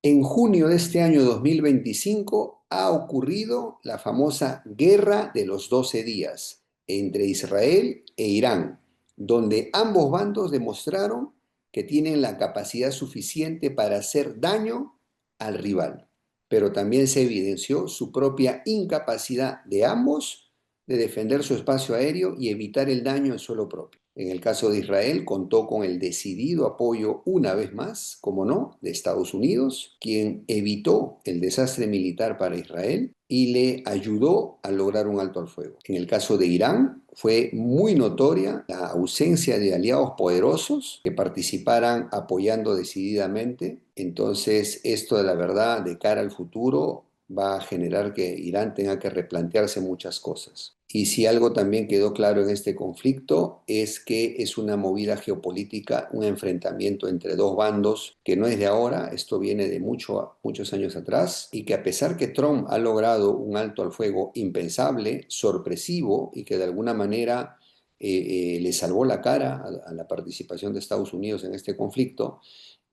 En junio de este año 2025 ha ocurrido la famosa Guerra de los 12 días entre Israel e Irán, donde ambos bandos demostraron que tienen la capacidad suficiente para hacer daño al rival, pero también se evidenció su propia incapacidad de ambos de defender su espacio aéreo y evitar el daño en suelo propio. En el caso de Israel, contó con el decidido apoyo, una vez más, como no, de Estados Unidos, quien evitó el desastre militar para Israel y le ayudó a lograr un alto al fuego. En el caso de Irán, fue muy notoria la ausencia de aliados poderosos que participaran apoyando decididamente. Entonces, esto de la verdad, de cara al futuro, va a generar que Irán tenga que replantearse muchas cosas. Y si algo también quedó claro en este conflicto es que es una movida geopolítica, un enfrentamiento entre dos bandos que no es de ahora, esto viene de muchos años atrás, y que a pesar que Trump ha logrado un alto al fuego impensable, sorpresivo, y que de alguna manera le salvó la cara a la participación de Estados Unidos en este conflicto,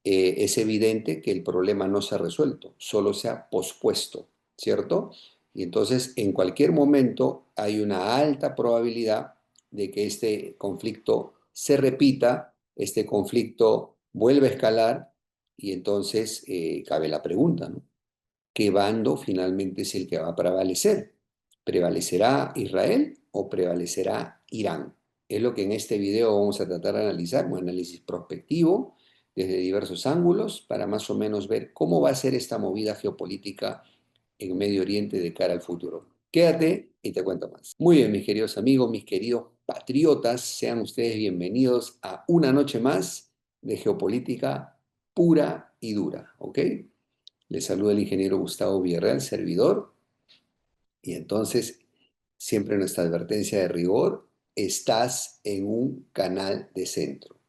es evidente que el problema no se ha resuelto, solo se ha pospuesto, ¿cierto? Y entonces en cualquier momento hay una alta probabilidad de que este conflicto se repita, este conflicto vuelva a escalar y entonces cabe la pregunta, ¿no? ¿Qué bando finalmente es el que va a prevalecer? ¿Prevalecerá Israel o prevalecerá Irán? Es lo que en este video vamos a tratar de analizar, un análisis prospectivo desde diversos ángulos para más o menos ver cómo va a ser esta movida geopolítica en Medio Oriente de cara al futuro. Quédate y te cuento más. Muy bien, mis queridos amigos, mis queridos patriotas, sean ustedes bienvenidos a una noche más de geopolítica pura y dura, ¿ok? Les saluda el ingeniero Gustavo Villarreal, servidor. Y entonces, siempre nuestra advertencia de rigor, estás en un canal de centro.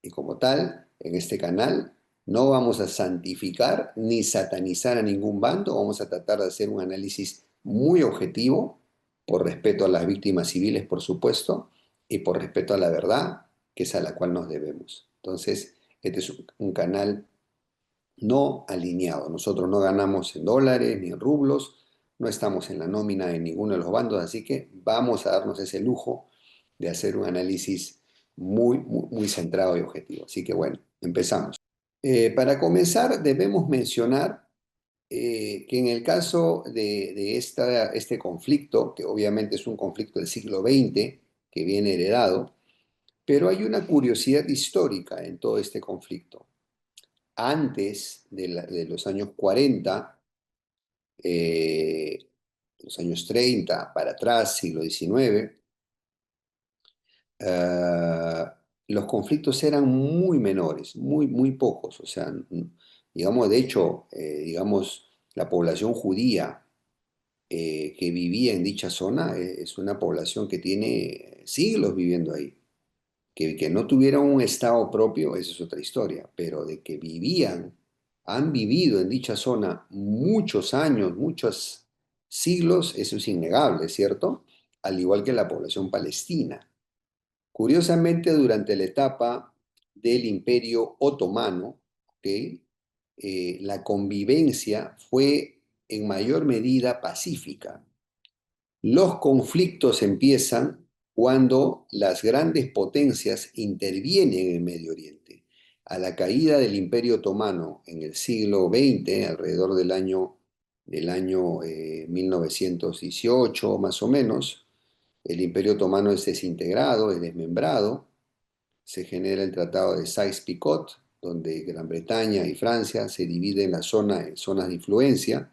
Y como tal, en este canal no vamos a santificar ni satanizar a ningún bando, vamos a tratar de hacer un análisis muy objetivo, por respeto a las víctimas civiles, por supuesto, y por respeto a la verdad, que es a la cual nos debemos. Entonces, este es un canal no alineado. Nosotros no ganamos en dólares ni en rublos, no estamos en la nómina de ninguno de los bandos, así que vamos a darnos ese lujo de hacer un análisis muy centrado y objetivo. Así que bueno, empezamos. Para comenzar, debemos mencionar que en el caso de este conflicto, que obviamente es un conflicto del siglo XX, que viene heredado, pero hay una curiosidad histórica en todo este conflicto antes de los años 40, los años 30 para atrás, siglo XIX, eh, los conflictos eran muy menores, muy pocos. O sea, digamos, de hecho, digamos, la población judía que vivía en dicha zona es una población que tiene siglos viviendo ahí. Que no tuvieran un estado propio, esa es otra historia, pero de que vivían, han vivido en dicha zona muchos años, muchos siglos, eso es innegable, ¿cierto? Al igual que la población palestina. Curiosamente, durante la etapa del Imperio Otomano, ¿ok? La convivencia fue en mayor medida pacífica. Los conflictos empiezan cuando las grandes potencias intervienen en Medio Oriente. A la caída del Imperio Otomano en el siglo XX, alrededor del año 1918 más o menos, el Imperio Otomano es desintegrado, es desmembrado, se genera el Tratado de Sykes-Picot, donde Gran Bretaña y Francia se dividen la zona en zonas de influencia,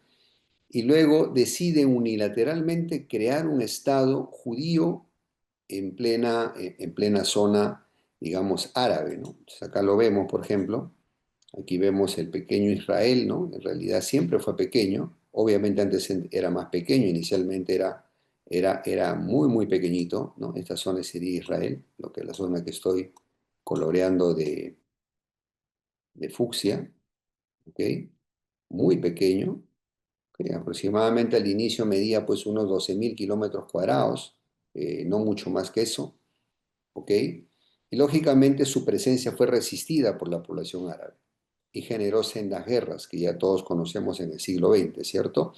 y luego decide unilateralmente crear un Estado judío en plena zona, digamos, árabe, ¿no? Entonces acá lo vemos, por ejemplo, aquí vemos el pequeño Israel, ¿no? En realidad siempre fue pequeño, obviamente antes era más pequeño, inicialmente era muy pequeñito, ¿no? Esta zona sería Israel, lo que es la zona que estoy coloreando de fucsia, ¿ok? Muy pequeño, que aproximadamente al inicio medía pues unos 12.000 kilómetros cuadrados, no mucho más que eso, ¿ok? Y lógicamente su presencia fue resistida por la población árabe. y generó sendas guerras que ya todos conocemos en el siglo XX, ¿cierto?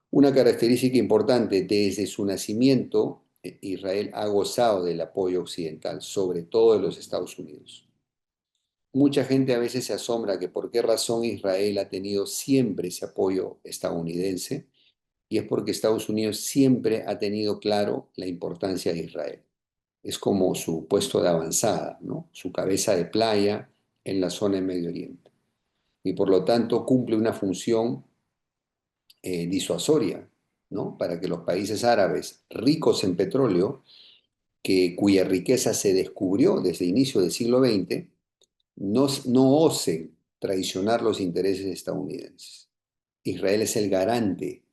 Una característica importante, desde su nacimiento, Israel ha gozado del apoyo occidental, sobre todo de los Estados Unidos. Mucha gente a veces se asombra que por qué razón Israel ha tenido siempre ese apoyo estadounidense, y es porque Estados Unidos siempre ha tenido claro la importancia de Israel. Es como su puesto de avanzada, ¿no? Su cabeza de playa en la zona de Medio Oriente. Y por lo tanto cumple una función disuasoria, ¿no? Para que los países árabes ricos en petróleo, cuya riqueza se descubrió desde el inicio del siglo XX, no osen traicionar los intereses estadounidenses. Israel es el garante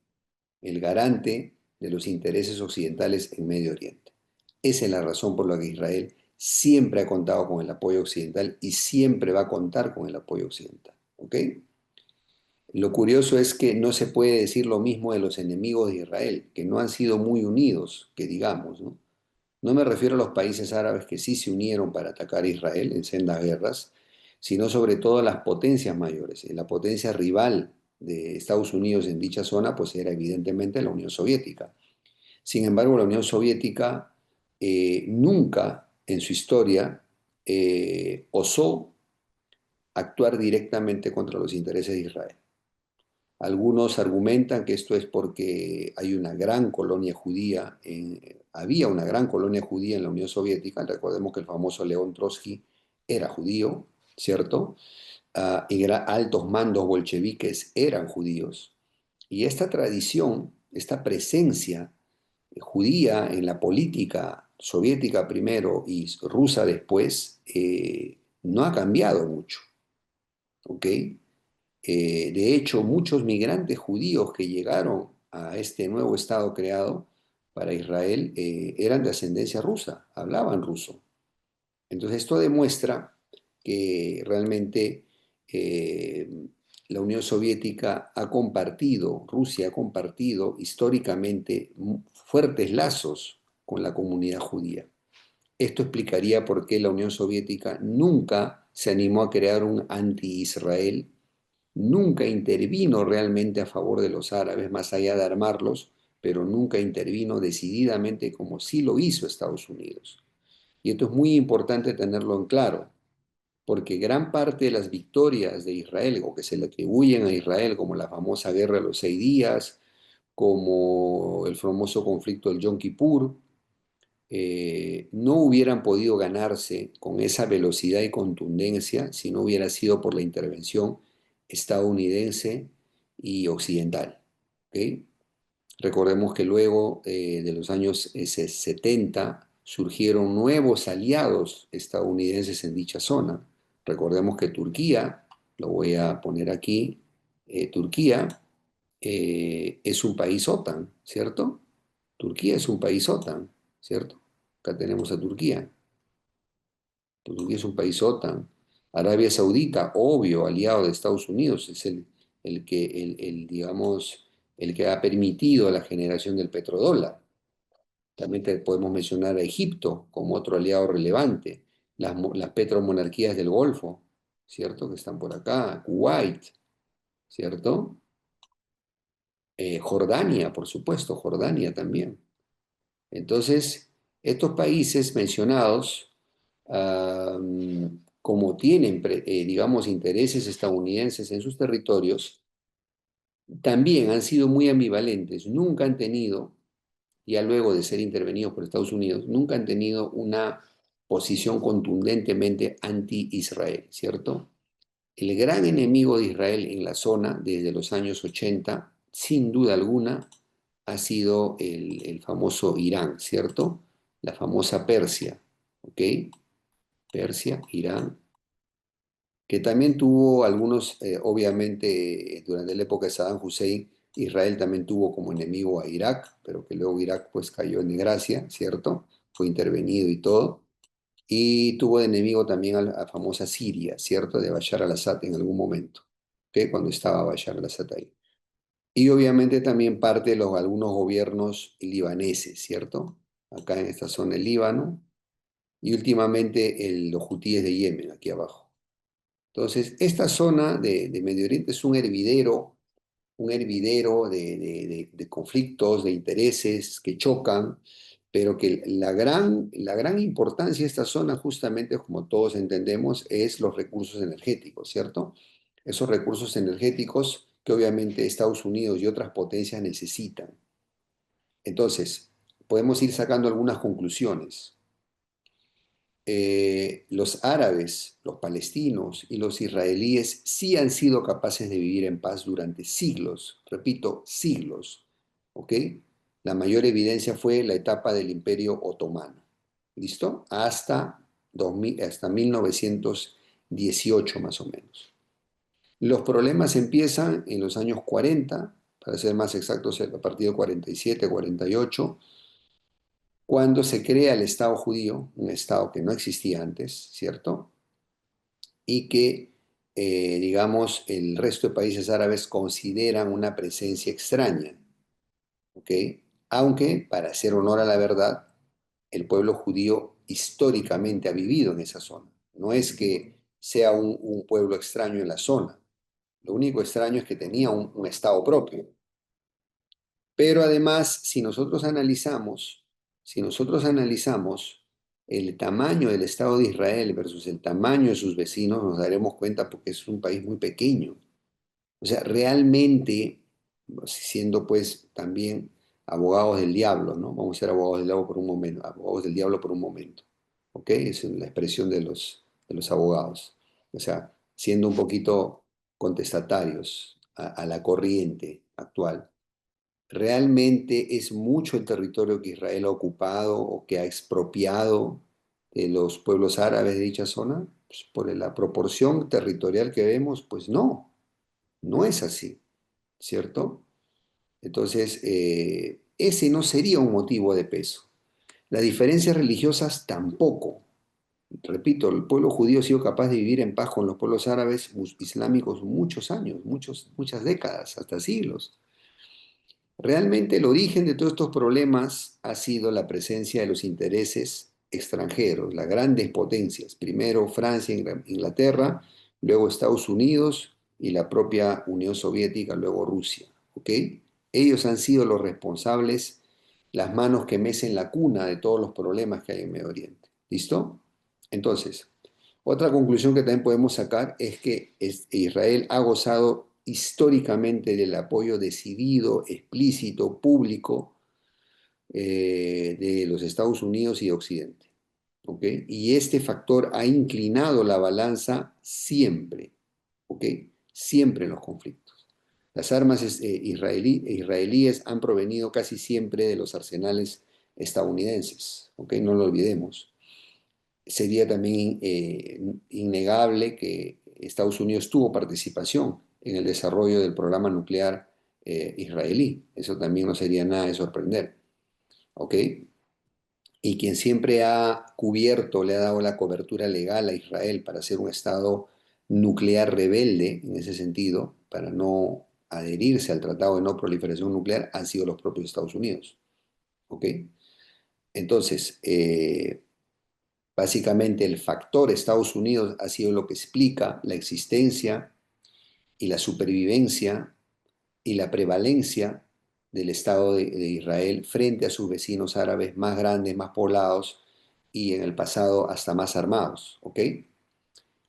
de los intereses occidentales en Medio Oriente. Esa es la razón por la que Israel siempre ha contado con el apoyo occidental y siempre va a contar con el apoyo occidental. ¿Ok? Lo curioso es que no se puede decir lo mismo de los enemigos de Israel, que no han sido muy unidos, que digamos, ¿no? No me refiero a los países árabes que sí se unieron para atacar a Israel en sendas guerras, sino sobre todo a las potencias mayores. La potencia rival de Estados Unidos en dicha zona, pues era evidentemente la Unión Soviética. Sin embargo, la Unión Soviética nunca en su historia osó actuar directamente contra los intereses de Israel. Algunos argumentan que esto es porque hay una gran colonia judía, había una gran colonia judía en la Unión Soviética. Recordemos que el famoso León Trotsky era judío, ¿cierto? Y altos mandos bolcheviques eran judíos. Y esta tradición, esta presencia judía en la política soviética primero y rusa después, no ha cambiado mucho, ¿ok? De hecho, muchos migrantes judíos que llegaron a este nuevo Estado creado para Israel eran de ascendencia rusa, hablaban ruso. Entonces, esto demuestra que realmente eh, la Unión Soviética ha compartido, Rusia ha compartido históricamente fuertes lazos con la comunidad judía. Esto explicaría por qué la Unión Soviética nunca se animó a crear un anti-Israel, nunca intervino realmente a favor de los árabes, más allá de armarlos, pero nunca intervino decididamente como sí lo hizo Estados Unidos. Y esto es muy importante tenerlo en claro, porque gran parte de las victorias de Israel, o que se le atribuyen a Israel, como la famosa Guerra de los 6 días, como el famoso conflicto del Yom Kippur, no hubieran podido ganarse con esa velocidad y contundencia si no hubiera sido por la intervención estadounidense y occidental. ¿Ok? Recordemos que luego de los años 70 surgieron nuevos aliados estadounidenses en dicha zona. Recordemos que Turquía, lo voy a poner aquí, Turquía es un país OTAN, ¿cierto? Turquía es un país OTAN, ¿cierto? Acá tenemos a Turquía. Turquía es un país OTAN. Arabia Saudita, obvio, aliado de Estados Unidos, es digamos, el que ha permitido la generación del petrodólar. También podemos mencionar a Egipto como otro aliado relevante, las petromonarquías del Golfo, ¿cierto? Que están por acá, Kuwait, ¿cierto? Jordania, por supuesto, Jordania también. Entonces, estos países mencionados, como tienen, digamos, intereses estadounidenses en sus territorios, también han sido muy ambivalentes, nunca han tenido, ya luego de ser intervenidos por Estados Unidos, nunca han tenido una posición contundentemente anti-Israel, ¿cierto? El gran enemigo de Israel en la zona desde los años 80, sin duda alguna, ha sido el famoso Irán, ¿cierto? La famosa Persia, ¿ok? Persia, Irán, que también tuvo algunos, obviamente, durante la época de Saddam Hussein, Israel también tuvo como enemigo a Irak, pero que luego Irak pues cayó en desgracia, ¿cierto? Fue intervenido y todo. Y tuvo de enemigo también a la famosa Siria, ¿cierto? De Bashar al-Assad en algún momento, ¿ok? Cuando estaba Bashar al-Assad ahí. Y obviamente también parte de algunos gobiernos libaneses, ¿cierto? Acá en esta zona del Líbano. Y últimamente los hutíes de Yemen, aquí abajo. Entonces, esta zona de Medio Oriente es un hervidero de conflictos, de intereses que chocan, pero que la gran importancia de esta zona, justamente como todos entendemos, es los recursos energéticos, ¿cierto? Esos recursos energéticos que obviamente Estados Unidos y otras potencias necesitan. Entonces, podemos ir sacando algunas conclusiones. Los árabes, los palestinos y los israelíes sí han sido capaces de vivir en paz durante siglos, repito, siglos, ¿ok? La mayor evidencia fue la etapa del Imperio Otomano, ¿listo? Hasta 2000, hasta 1918 más o menos. Los problemas empiezan en los años 40, para ser más exactos, a partir de 47, 48, cuando se crea el Estado judío, un Estado que no existía antes, ¿cierto? Y que, digamos, el resto de países árabes consideran una presencia extraña, ¿ok? Aunque, para hacer honor a la verdad, el pueblo judío históricamente ha vivido en esa zona. No es que sea un pueblo extraño en la zona. Lo único extraño es que tenía un Estado propio. Pero además, si nosotros analizamos el tamaño del Estado de Israel versus el tamaño de sus vecinos, nos daremos cuenta porque es un país muy pequeño. O sea, realmente, siendo pues también abogados del diablo, ¿no? Vamos a ser abogados del diablo por un momento, abogados del diablo por un momento, ¿ok? Es la expresión de los abogados. O sea, siendo un poquito contestatarios a la corriente actual. ¿Realmente es mucho el territorio que Israel ha ocupado o que ha expropiado de los pueblos árabes de dicha zona? Pues por la proporción territorial que vemos, pues no, no es así, ¿cierto? Entonces, ese no sería un motivo de peso. Las diferencias religiosas tampoco. Repito, el pueblo judío ha sido capaz de vivir en paz con los pueblos árabes islámicos muchos años, muchas décadas, hasta siglos. Realmente el origen de todos estos problemas ha sido la presencia de los intereses extranjeros, las grandes potencias, primero Francia, Inglaterra, luego Estados Unidos y la propia Unión Soviética, luego Rusia, ¿ok? Ellos han sido los responsables, las manos que mecen la cuna de todos los problemas que hay en Medio Oriente. ¿Listo? Entonces, otra conclusión que también podemos sacar es que Israel ha gozado históricamente del apoyo decidido, explícito, público de los Estados Unidos y de Occidente. ¿Ok? Y este factor ha inclinado la balanza siempre, ¿ok? Siempre en los conflictos. Las armas israelíes han provenido casi siempre de los arsenales estadounidenses, ¿ok? No lo olvidemos. Sería también innegable que Estados Unidos tuvo participación en el desarrollo del programa nuclear israelí. Eso también no sería nada de sorprender. ¿Ok? Y quien siempre ha cubierto, le ha dado la cobertura legal a Israel para ser un Estado nuclear rebelde, en ese sentido, para no adherirse al Tratado de No Proliferación Nuclear, han sido los propios Estados Unidos. ¿Ok? Entonces, básicamente el factor Estados Unidos ha sido lo que explica la existencia y la supervivencia y la prevalencia del Estado de Israel frente a sus vecinos árabes más grandes, más poblados y en el pasado hasta más armados. ¿Ok?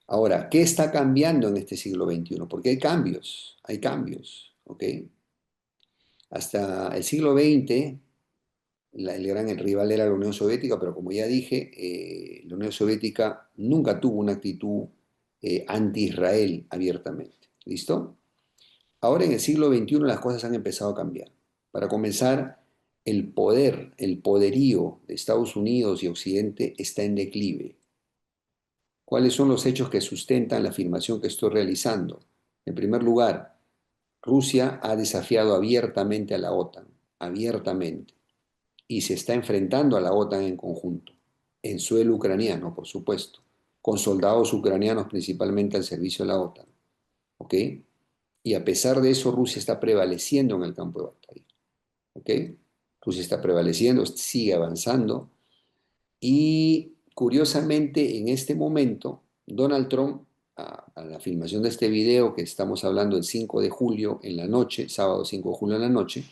Ahora, ¿qué está cambiando en este siglo XXI? Porque hay cambios. ¿Ok? Hasta el siglo XX el gran rival era la Unión Soviética, pero como ya dije, la Unión Soviética nunca tuvo una actitud anti-Israel abiertamente. ¿Listo? Ahora en el siglo XXI las cosas han empezado a cambiar. Para comenzar, el poderío de Estados Unidos y Occidente está en declive. ¿Cuáles son los hechos que sustentan la afirmación que estoy realizando? En primer lugar, Rusia ha desafiado abiertamente a la OTAN, abiertamente, y se está enfrentando a la OTAN en conjunto, en suelo ucraniano, por supuesto, con soldados ucranianos principalmente al servicio de la OTAN. ¿Ok? Y a pesar de eso, Rusia está prevaleciendo en el campo de batalla. ¿Ok? Rusia está prevaleciendo, sigue avanzando y curiosamente en este momento Donald Trump a la filmación de este video, que estamos hablando el 5 de julio en la noche, sábado 5 de julio en la noche,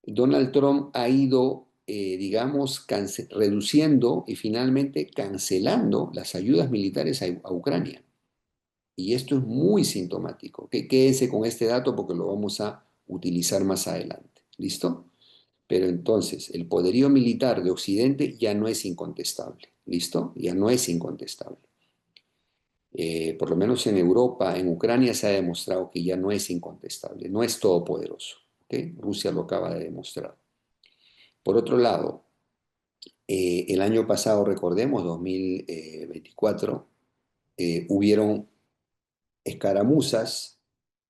Donald Trump ha ido, digamos, reduciendo y finalmente cancelando las ayudas militares a Ucrania. Y esto es muy sintomático. Quédense con este dato porque lo vamos a utilizar más adelante. ¿Listo? Pero entonces, el poderío militar de Occidente ya no es incontestable. ¿Listo? Ya no es incontestable. Por lo menos en Europa, en Ucrania se ha demostrado que ya no es incontestable, no es todopoderoso. ¿Ok? Rusia lo acaba de demostrar. Por otro lado, el año pasado, recordemos, 2024, hubieron escaramuzas,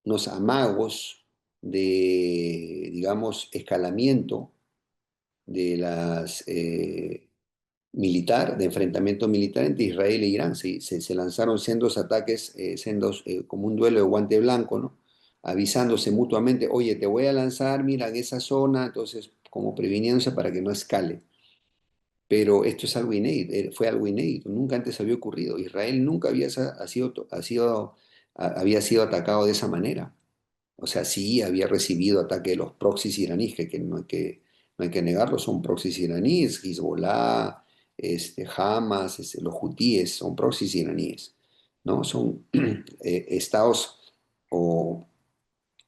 unos amagos de, digamos, escalamiento de las de enfrentamiento militar entre Israel e Irán. Se lanzaron sendos ataques, como un duelo de guante blanco, ¿no? Avisándose mutuamente, oye, te voy a lanzar, mira, en esa zona, entonces, como previniéndose para que no escale. Pero esto es algo inédito, fue algo inédito, nunca antes había ocurrido. Israel nunca había sido atacado de esa manera. O sea, sí había recibido ataque de los proxies iraníes, que no hay que negarlo, son proxies iraníes, Hezbollah, Hamas, los hutíes, son proxies iraníes, ¿no? Son estados o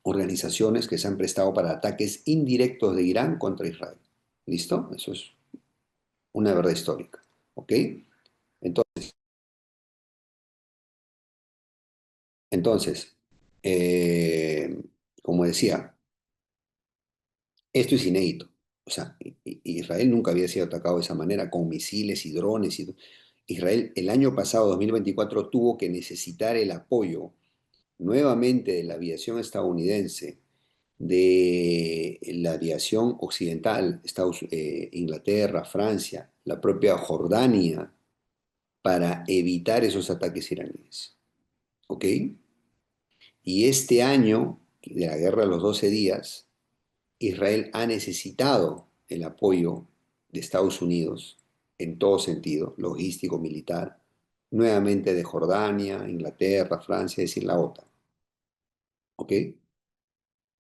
organizaciones que se han prestado para ataques indirectos de Irán contra Israel. ¿Listo? Eso es una verdad histórica, ¿ok? Entonces, entonces eh, como decía, esto es inédito. O sea, Israel nunca había sido atacado de esa manera, con misiles y drones. Israel el año pasado, 2024, tuvo que necesitar el apoyo nuevamente de la aviación estadounidense, de la aviación occidental, Inglaterra, Francia, la propia Jordania, para evitar esos ataques iraníes. ¿Ok? Y este año, de la guerra de los 12 días, Israel ha necesitado el apoyo de Estados Unidos en todo sentido, logístico, militar, nuevamente de Jordania, Inglaterra, Francia, es decir, la OTAN. ¿Ok?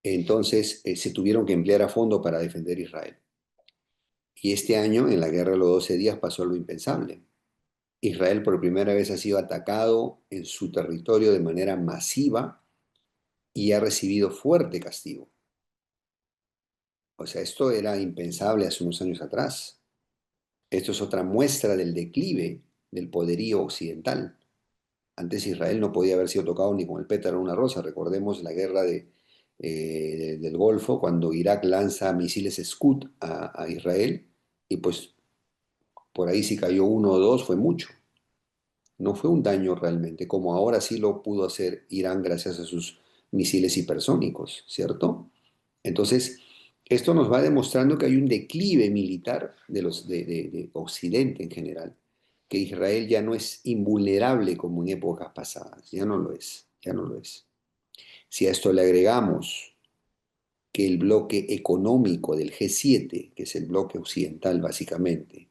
Entonces se tuvieron que emplear a fondo para defender Israel. Y este año, en la guerra de los 12 días, pasó lo impensable. Israel por primera vez ha sido atacado en su territorio de manera masiva y ha recibido fuerte castigo. O sea, esto era impensable hace unos años atrás. Esto es otra muestra del declive del poderío occidental. Antes Israel no podía haber sido tocado ni con el pétalo de una rosa. Recordemos la guerra del Golfo, cuando Irak lanza misiles Scud a Israel, y pues por ahí si cayó uno o dos fue mucho. No fue un daño realmente, como ahora sí lo pudo hacer Irán gracias a sus misiles hipersónicos, ¿cierto? Entonces, esto nos va demostrando que hay un declive militar de Occidente en general, que Israel ya no es invulnerable como en épocas pasadas, ya no lo es, ya no lo es. Si a esto le agregamos que el bloque económico del G7, que es el bloque occidental básicamente,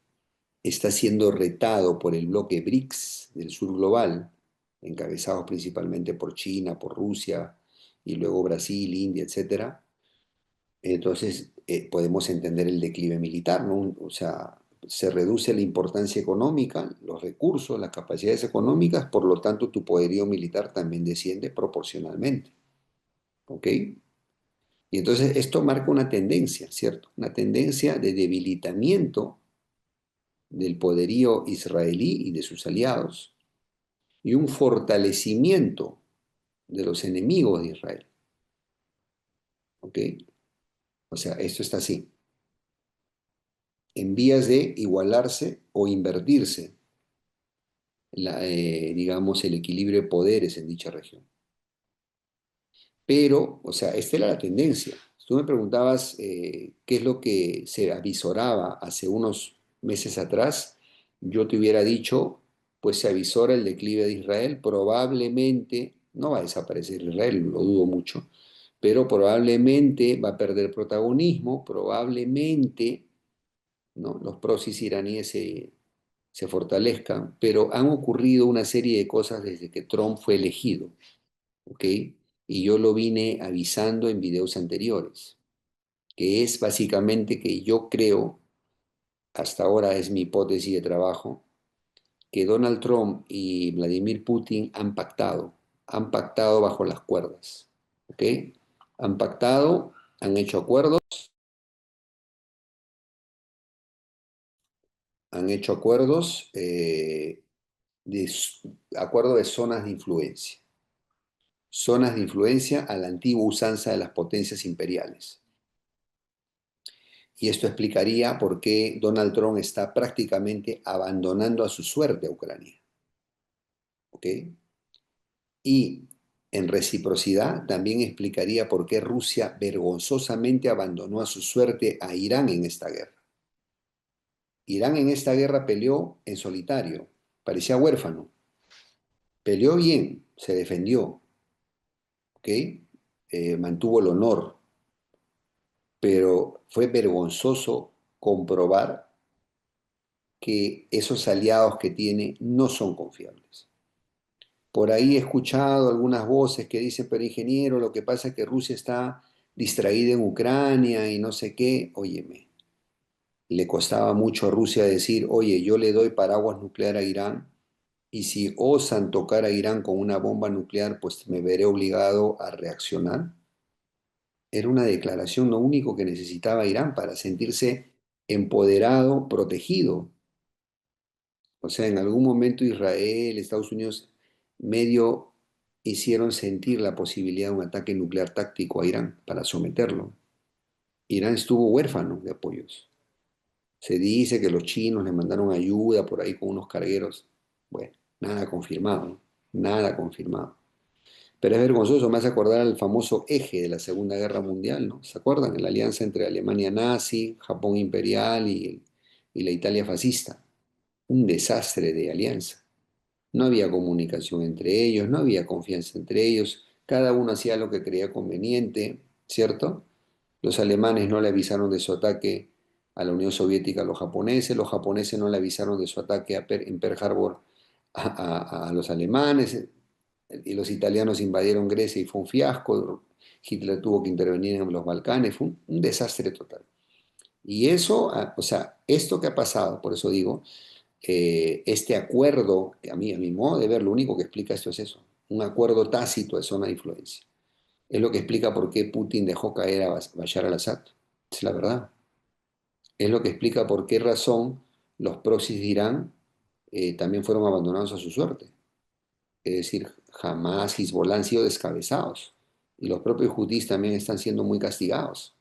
está siendo retado por el bloque BRICS del sur global, encabezados principalmente por China, por Rusia y luego Brasil, India, etcétera. Entonces podemos entender el declive militar, ¿no? O sea, se reduce la importancia económica, los recursos, las capacidades económicas, por lo tanto tu poderío militar también desciende proporcionalmente, ¿ok? Y entonces esto marca una tendencia, ¿cierto? Una tendencia de debilitamiento del poderío israelí y de sus aliados y un fortalecimiento de los enemigos de Israel, ¿ok? O sea, esto está así, en vías de igualarse o invertirse, digamos, el equilibrio de poderes en dicha región. Pero, o sea, esta era la tendencia. Tú me preguntabas qué es lo que se avisoraba hace unos meses atrás, yo te hubiera dicho, pues se avisora el declive de Israel, probablemente no va a desaparecer Israel, lo dudo mucho, pero probablemente va a perder protagonismo, probablemente, ¿no? Los proxies iraníes se fortalezca, pero han ocurrido una serie de cosas desde que Trump fue elegido, ¿ok? Y yo lo vine avisando en videos anteriores, que es básicamente que yo creo, hasta ahora es mi hipótesis de trabajo, que Donald Trump y Vladimir Putin han pactado bajo las cuerdas, ¿ok? Han pactado, han hecho acuerdos, han hecho acuerdos, de, acuerdo de zonas de influencia a la antigua usanza de las potencias imperiales. Y esto explicaría por qué Donald Trump está prácticamente abandonando a su suerte a Ucrania, ¿ok? Y en reciprocidad también explicaría por qué Rusia vergonzosamente abandonó a su suerte a Irán en esta guerra. Irán en esta guerra peleó en solitario, parecía huérfano, peleó bien, se defendió, ¿ok? Mantuvo el honor, pero fue vergonzoso comprobar que esos aliados que tiene no son confiables. Por ahí he escuchado algunas voces que dicen, pero ingeniero, lo que pasa es que Rusia está distraída en Ucrania y no sé qué. Óyeme, le costaba mucho a Rusia decir, oye, yo le doy paraguas nuclear a Irán y si osan tocar a Irán con una bomba nuclear, pues me veré obligado a reaccionar. Era una declaración lo único que necesitaba Irán para sentirse empoderado, protegido. O sea, en algún momento Israel, Estados Unidos, medio hicieron sentir la posibilidad de un ataque nuclear táctico a Irán para someterlo. Irán estuvo huérfano de apoyos. Se dice que los chinos le mandaron ayuda por ahí con unos cargueros. Bueno, nada confirmado, nada confirmado. Pero es vergonzoso, me hace acordar al famoso eje de la Segunda Guerra Mundial, ¿no? ¿Se acuerdan? La alianza entre Alemania nazi, Japón imperial y la Italia fascista. Un desastre de alianza. No había comunicación entre ellos, no había confianza entre ellos, cada uno hacía lo que creía conveniente, ¿cierto? Los alemanes no le avisaron de su ataque a la Unión Soviética a los japoneses no le avisaron de su ataque en Pearl Harbor a los alemanes, y los italianos invadieron Grecia y fue un fiasco, Hitler tuvo que intervenir en los Balcanes, fue un desastre total. Y eso, o sea, esto que ha pasado, por eso digo, este acuerdo, que a mi modo de ver, lo único que explica esto es eso, un acuerdo tácito de zona de influencia. Es lo que explica por qué Putin dejó caer a Bashar al-Assad. Es la verdad. Es lo que explica por qué razón los proxies de Irán también fueron abandonados a su suerte. Es decir, jamás Hezbollah han sido descabezados. Y los propios houthis también están siendo muy castigados.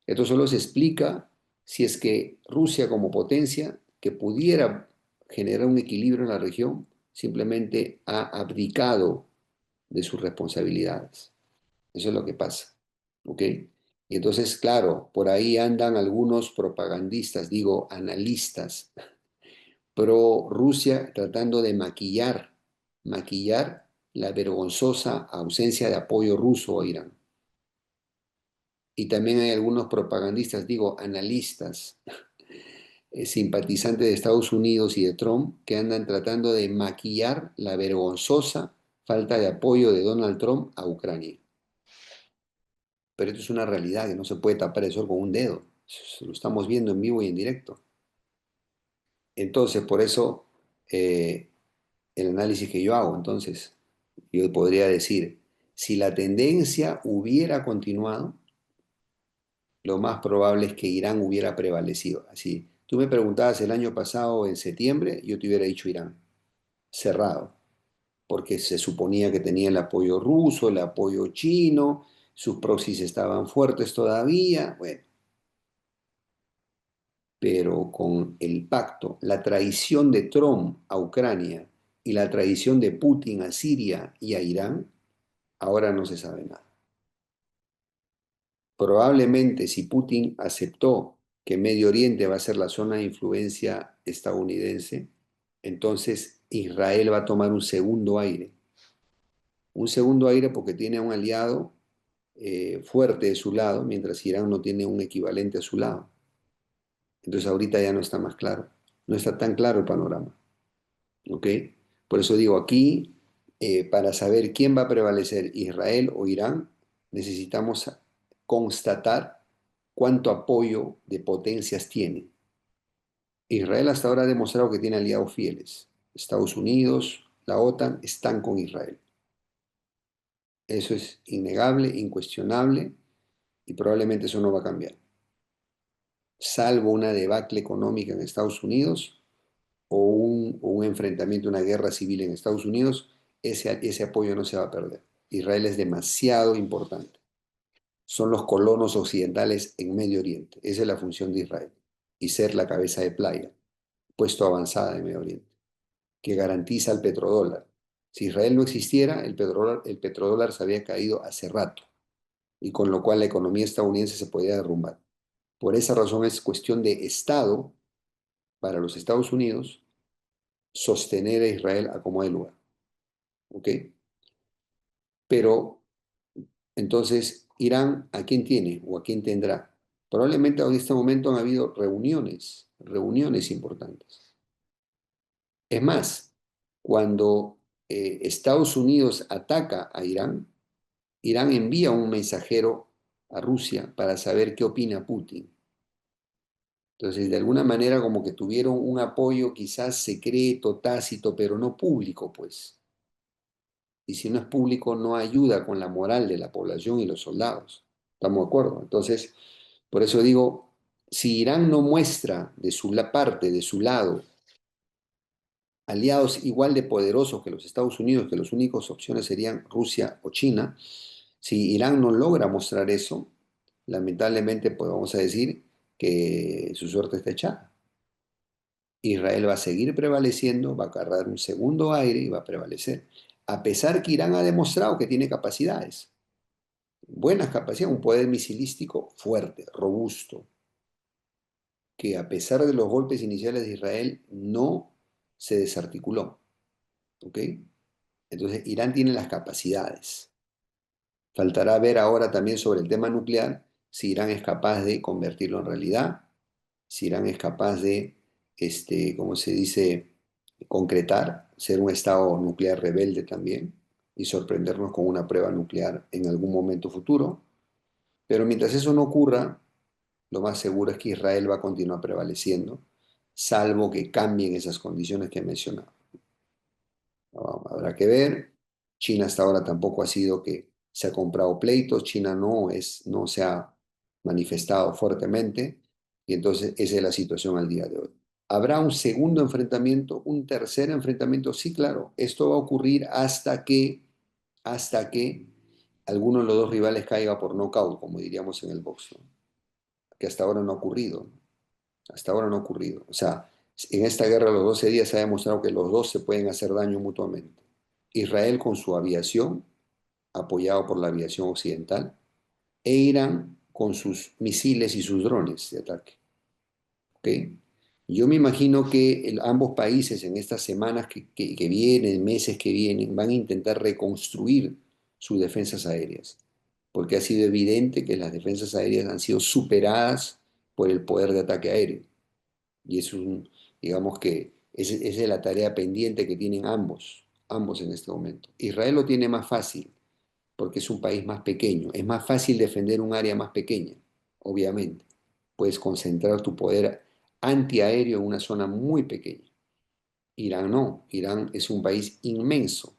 Esto solo se explica si es que Rusia como potencia que pudiera generar un equilibrio en la región simplemente ha abdicado de sus responsabilidades. Eso es lo que pasa. ¿Ok? Y entonces, claro, por ahí andan algunos propagandistas, digo, analistas pro Rusia tratando de maquillar la vergonzosa ausencia de apoyo ruso a Irán. Y también hay algunos propagandistas, digo, analistas, simpatizantes de Estados Unidos y de Trump, que andan tratando de maquillar la vergonzosa falta de apoyo de Donald Trump a Ucrania. Pero esto es una realidad que no se puede tapar el sol con un dedo. Lo estamos viendo en vivo y en directo. Entonces, por eso, el análisis que yo hago, entonces, yo podría decir, si la tendencia hubiera continuado, lo más probable es que Irán hubiera prevalecido. Así, tú me preguntabas el año pasado, en septiembre, yo te hubiera dicho Irán, cerrado, porque se suponía que tenía el apoyo ruso, el apoyo chino, sus proxies estaban fuertes todavía, bueno, pero con el pacto, la traición de Trump a Ucrania y la traición de Putin a Siria y a Irán, ahora no se sabe nada. Probablemente si Putin aceptó que Medio Oriente va a ser la zona de influencia estadounidense, entonces Israel va a tomar un segundo aire. Un segundo aire porque tiene a un aliado fuerte de su lado, mientras Irán no tiene un equivalente a su lado. Entonces ahorita ya no está más claro. No está tan claro el panorama, ¿ok? Por eso digo, aquí, para saber quién va a prevalecer, Israel o Irán, necesitamos constatar cuánto apoyo de potencias tiene. Israel hasta ahora ha demostrado que tiene aliados fieles. Estados Unidos, la OTAN están con Israel. Eso es innegable, incuestionable y probablemente eso no va a cambiar. Salvo una debacle económica en Estados Unidos o un enfrentamiento, una guerra civil en Estados Unidos, ese apoyo no se va a perder. Israel es demasiado importante. Son los colonos occidentales en Medio Oriente. Esa es la función de Israel. Y ser la cabeza de playa, puesto avanzada en Medio Oriente, que garantiza el petrodólar. Si Israel no existiera, el petrodólar se había caído hace rato, y con lo cual la economía estadounidense se podía derrumbar. Por esa razón es cuestión de Estado para los Estados Unidos sostener a Israel a como de lugar. ¿Ok? Pero entonces, Irán, ¿a quién tiene o a quién tendrá? Probablemente en este momento han habido reuniones importantes. Es más, cuando Estados Unidos ataca a Irán, Irán envía un mensajero a Rusia para saber qué opina Putin. Entonces, de alguna manera como que tuvieron un apoyo quizás secreto, tácito, pero no público, pues. Y si no es público, no ayuda con la moral de la población y los soldados. ¿Estamos de acuerdo? Entonces, por eso digo, si Irán no muestra de su parte, de su lado, aliados igual de poderosos que los Estados Unidos, que las únicas opciones serían Rusia o China, si Irán no logra mostrar eso, lamentablemente pues vamos a decir que su suerte está echada. Israel va a seguir prevaleciendo, va a agarrar un segundo aire y va a prevalecer, a pesar que Irán ha demostrado que tiene capacidades, buenas capacidades, un poder misilístico fuerte, robusto, que a pesar de los golpes iniciales de Israel no se desarticuló. ¿Ok? Entonces, Irán tiene las capacidades. Faltará ver ahora también sobre el tema nuclear si Irán es capaz de convertirlo en realidad, si Irán es capaz de, ¿cómo se dice?, concretar, ser un estado nuclear rebelde también y sorprendernos con una prueba nuclear en algún momento futuro. Pero mientras eso no ocurra, lo más seguro es que Israel va a continuar prevaleciendo, salvo que cambien esas condiciones que he mencionado. Habrá que ver. China hasta ahora tampoco ha sido que se ha comprado pleitos. China no se ha manifestado fuertemente y entonces esa es la situación al día de hoy. ¿Habrá un segundo enfrentamiento, un tercer enfrentamiento? Sí, claro. Esto va a ocurrir hasta que alguno de los dos rivales caiga por nocaut, como diríamos en el box, ¿no? Que hasta ahora no ha ocurrido. Hasta ahora no ha ocurrido. O sea, en esta guerra de los 12 días se ha demostrado que los dos se pueden hacer daño mutuamente. Israel con su aviación, apoyado por la aviación occidental, e Irán con sus misiles y sus drones de ataque. ¿Ok? Yo me imagino que ambos países en estas semanas que vienen, meses que vienen, van a intentar reconstruir sus defensas aéreas, porque ha sido evidente que las defensas aéreas han sido superadas por el poder de ataque aéreo. Y digamos que esa es la tarea pendiente que tienen ambos en este momento. Israel lo tiene más fácil porque es un país más pequeño. Es más fácil defender un área más pequeña, obviamente. Puedes concentrar tu poder antiaéreo en una zona muy pequeña. Irán no. Irán es un país inmenso.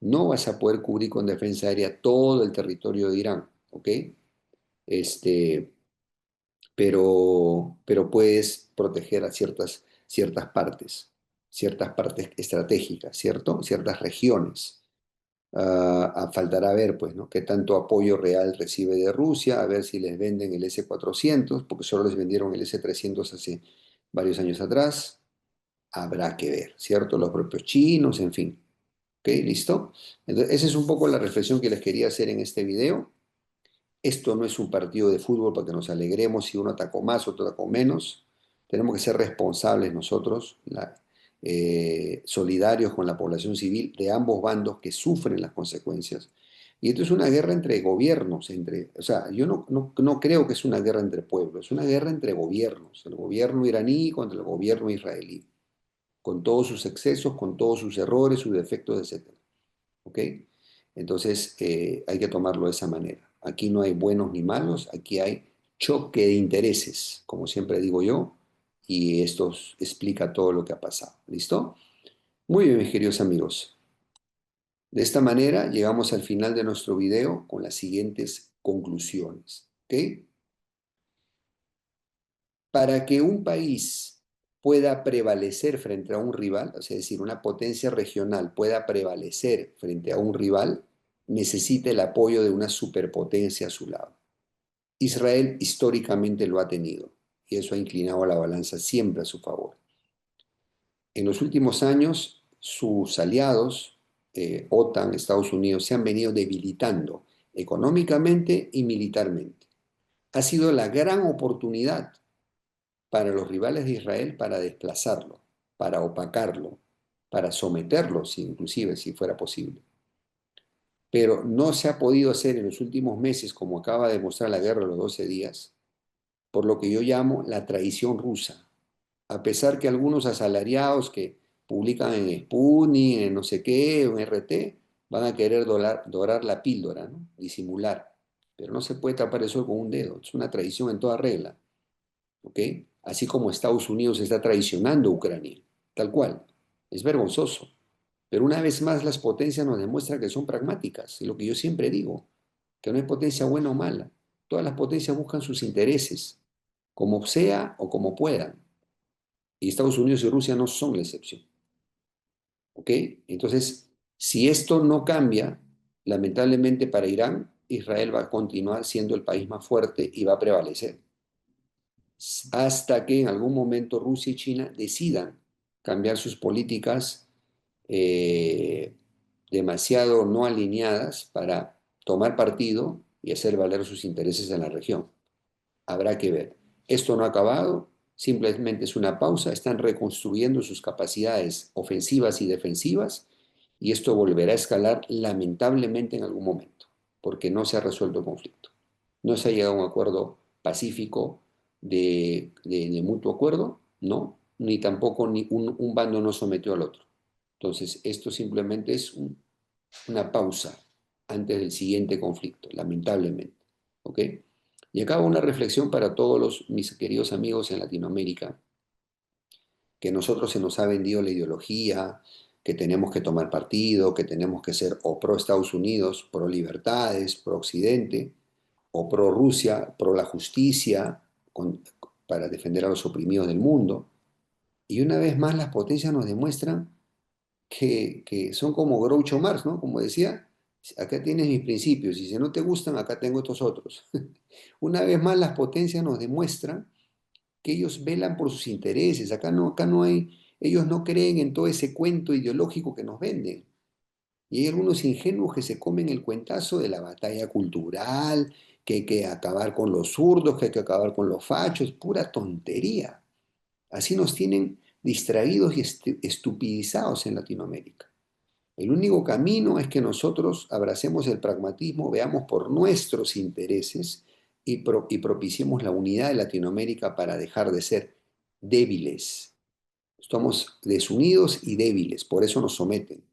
No vas a poder cubrir con defensa aérea todo el territorio de Irán, ¿ok? Este, pero puedes proteger a ciertas partes estratégicas, ¿cierto? Ciertas regiones. Faltará ver, pues, ¿no? Qué tanto apoyo real recibe de Rusia, a ver si les venden el S-400, porque solo les vendieron el S-300 hace varios años atrás. Habrá que ver, ¿cierto? Los propios chinos, en fin. ¿Ok? ¿Listo? Entonces, esa es un poco la reflexión que les quería hacer en este video. Esto no es un partido de fútbol para que nos alegremos si uno atacó más, otro atacó menos. Tenemos que ser responsables nosotros, solidarios con la población civil de ambos bandos que sufren las consecuencias, Y esto es una guerra entre gobiernos, o sea, yo no creo que es una guerra entre pueblos, es una guerra entre gobiernos, el gobierno iraní contra el gobierno israelí, con todos sus excesos, con todos sus errores, sus defectos, etcétera. ¿Ok? Entonces, hay que tomarlo de esa manera. Aquí no hay buenos ni malos, aquí hay choque de intereses, como siempre digo yo, y esto explica todo lo que ha pasado. ¿Listo? Muy bien, mis queridos amigos. De esta manera llegamos al final de nuestro video con las siguientes conclusiones. ¿Ok? Para que un país pueda prevalecer frente a un rival, es decir, una potencia regional pueda prevalecer frente a un rival, necesita el apoyo de una superpotencia a su lado. Israel históricamente lo ha tenido y eso ha inclinado la balanza siempre a su favor. En los últimos años, sus aliados, OTAN, Estados Unidos, se han venido debilitando económicamente y militarmente. Ha sido la gran oportunidad para los rivales de Israel para desplazarlo, para opacarlo, para someterlo, inclusive si fuera posible. Pero no se ha podido hacer en los últimos meses, como acaba de demostrar la guerra de los 12 días, por lo que yo llamo la traición rusa. A pesar que algunos asalariados que publican en Sputnik, en no sé qué, en RT, van a querer dorar la píldora, ¿no? Disimular. Pero no se puede tapar eso con un dedo. Es una traición en toda regla. ¿Ok? Así como Estados Unidos está traicionando a Ucrania, tal cual. Es vergonzoso. Pero una vez más las potencias nos demuestran que son pragmáticas, es lo que yo siempre digo, que no hay potencia buena o mala. Todas las potencias buscan sus intereses, como sea o como puedan. Y Estados Unidos y Rusia no son la excepción. ¿Ok? Entonces, si esto no cambia, lamentablemente para Irán, Israel va a continuar siendo el país más fuerte y va a prevalecer hasta que en algún momento Rusia y China decidan cambiar sus políticas eh, demasiado no alineadas para tomar partido y hacer valer sus intereses en la región. Habrá que ver. Esto no ha acabado, simplemente es una pausa, están reconstruyendo sus capacidades ofensivas y defensivas y esto volverá a escalar lamentablemente en algún momento, porque no se ha resuelto el conflicto. No se ha llegado a un acuerdo pacífico de mutuo acuerdo, no, ni tampoco un bando no sometió al otro. Entonces, esto simplemente es una pausa antes del siguiente conflicto, lamentablemente. ¿Ok? Y acá una reflexión para todos mis queridos amigos en Latinoamérica, que nosotros se nos ha vendido la ideología, que tenemos que tomar partido, que tenemos que ser o pro Estados Unidos, pro libertades, pro Occidente, o pro Rusia, pro la justicia, para defender a los oprimidos del mundo. Y una vez más las potencias nos demuestran que son como Groucho Marx, ¿no? Como decía, acá tienes mis principios y si no te gustan, acá tengo estos otros. Una vez más las potencias nos demuestran que ellos velan por sus intereses. Acá no hay, ellos no creen en todo ese cuento ideológico que nos venden. Y hay algunos ingenuos que se comen el cuentazo de la batalla cultural, que hay que acabar con los zurdos, que hay que acabar con los fachos, pura tontería. Así nos tienen distraídos y estupidizados en Latinoamérica. El único camino es que nosotros abracemos el pragmatismo, veamos por nuestros intereses y propiciemos la unidad de Latinoamérica para dejar de ser débiles. Estamos desunidos y débiles, por eso nos someten.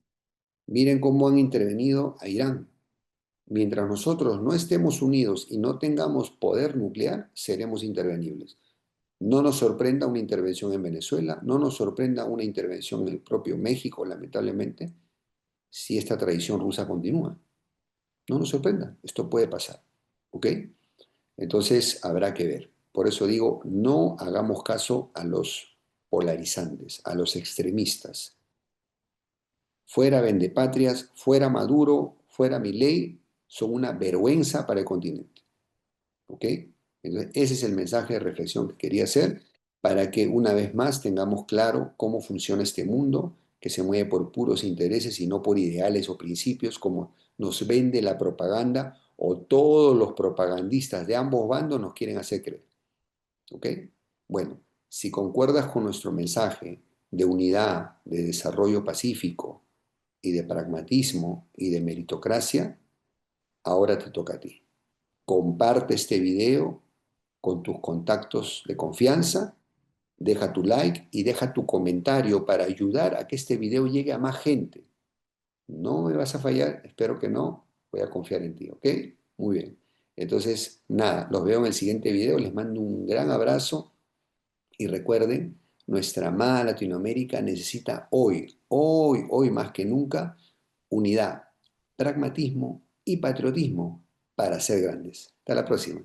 Miren cómo han intervenido a Irán. Mientras nosotros no estemos unidos y no tengamos poder nuclear, seremos intervenibles. No nos sorprenda una intervención en Venezuela, no nos sorprenda una intervención en el propio México, lamentablemente, si esta tradición rusa continúa. No nos sorprenda, esto puede pasar. ¿Ok? Entonces habrá que ver. Por eso digo, no hagamos caso a los polarizantes, a los extremistas. Fuera vendepatrias, fuera Maduro, fuera Milei, son una vergüenza para el continente. ¿Ok? Entonces, ese es el mensaje de reflexión que quería hacer para que una vez más tengamos claro cómo funciona este mundo que se mueve por puros intereses y no por ideales o principios como nos vende la propaganda o todos los propagandistas de ambos bandos nos quieren hacer creer. ¿Ok? Bueno, si concuerdas con nuestro mensaje de unidad, de desarrollo pacífico y de pragmatismo y de meritocracia, Ahora te toca a ti. Comparte este video con tus contactos de confianza, deja tu like y deja tu comentario para ayudar a que este video llegue a más gente. No me vas a fallar, espero que no, voy a confiar en ti, ¿ok? Muy bien. Entonces, nada, los veo en el siguiente video, les mando un gran abrazo y recuerden, nuestra amada Latinoamérica necesita hoy más que nunca, unidad, pragmatismo y patriotismo para ser grandes. Hasta la próxima.